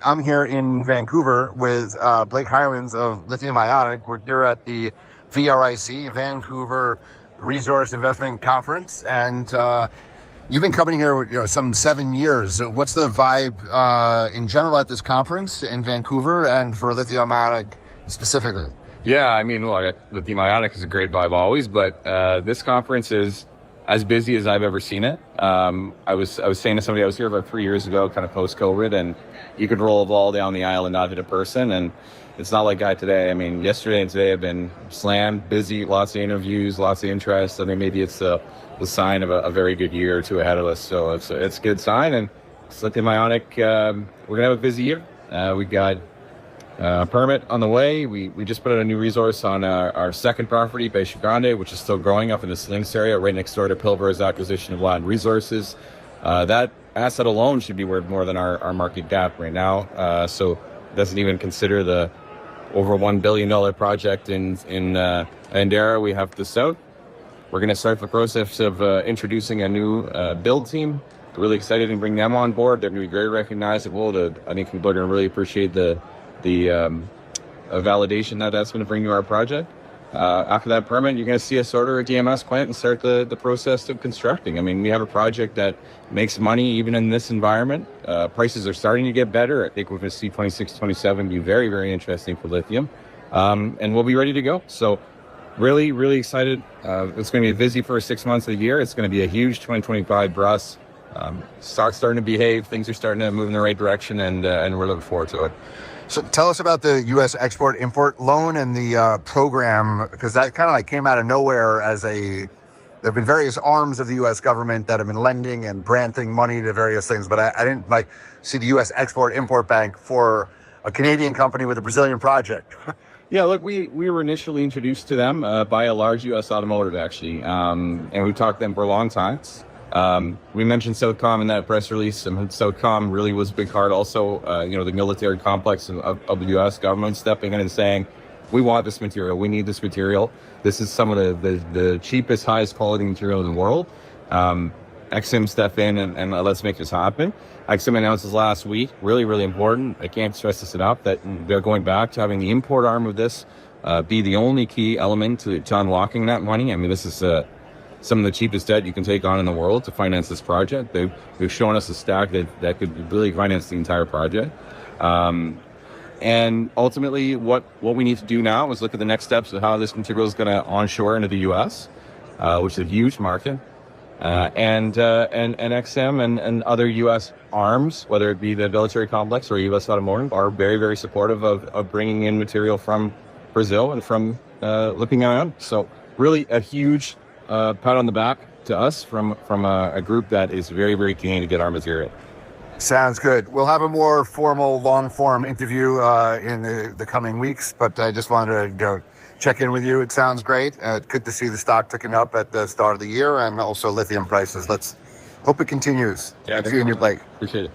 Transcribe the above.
I'm here in Vancouver with Blake Hylands of Lithium Ionic. We're here at the VRIC, Vancouver Resource Investment Conference, and you've been coming here some 7 years. What's the vibe in general at this conference in Vancouver and for Lithium Ionic specifically? Yeah, I mean, look, Lithium Ionic is a great vibe always, but this conference is as busy as I've ever seen it. I was saying to somebody, I was here about 3 years ago, kind of post-COVID, and you could roll a ball down the aisle and not hit a person, and it's not like that today. I mean, yesterday and today have been slammed, busy, lots of interviews, lots of interest. I mean, maybe it's the sign of a very good year or two ahead of us, so it's a good sign. And it's Lithium Ionic, we're gonna have a busy year. We got permit on the way. We just put out a new resource on our second property, Baixa Grande, which is still growing up in the Slinks area, right next door to Pilvar's acquisition of land resources. That asset alone should be worth more than our market cap right now. So it doesn't even consider the over $1 billion project in Bandeira we have to the south. We're going to start the process of introducing a new build team. Really excited to bring them on board. They're going to be very recognizable. I think people are going to really appreciate the validation that's going to bring to our project. After that permit, you're going to see us order a DMS plant and start the process of constructing. I mean, we have a project that makes money even in this environment. Prices are starting to get better. I think we're going to see 26, 27 be very, very interesting for lithium. And we'll be ready to go. So really, really excited. It's going to be a busy first 6 months of the year. It's going to be a huge 2025 for us. Stock's starting to behave. Things are starting to move in the right direction, and we're looking forward to it. So tell us about the U.S. Export-Import Loan and the program, because that kind of like came out of nowhere there have been various arms of the U.S. government that have been lending and granting money to various things, but I didn't see the U.S. Export-Import Bank for a Canadian company with a Brazilian project. Yeah, look, we were initially introduced to them by a large U.S. automotive, actually, and we talked to them for a long time. We mentioned Southcom in that press release, and Southcom really was a big part also, the military complex of the U.S. government stepping in and saying, we want this material, we need this material. This is some of the cheapest, highest quality material in the world. EXIM step in and let's make this happen. EXIM announces last week, really, really important. I can't stress this enough, that they're going back to having the import arm of this be the only key element to unlocking that money. I mean, this is some of the cheapest debt you can take on in the world to finance this project. They've shown us a stack that could really finance the entire project. And ultimately, what we need to do now is look at the next steps of how this material is going to onshore into the U.S., which is a huge market. And EXIM and other U.S. arms, whether it be the military complex or U.S. automotive, are very, very supportive of bringing in material from Brazil and from Lithium Ionic. So really a huge pat on the back to us from a group that is very, very keen to get our material. Sounds good. We'll have a more formal, long-form interview in the coming weeks, but I just wanted to check in with you. It sounds great. Good to see the stock ticking up at the start of the year, and also lithium prices. Let's hope it continues. Yeah, see you in your Blake. Appreciate it.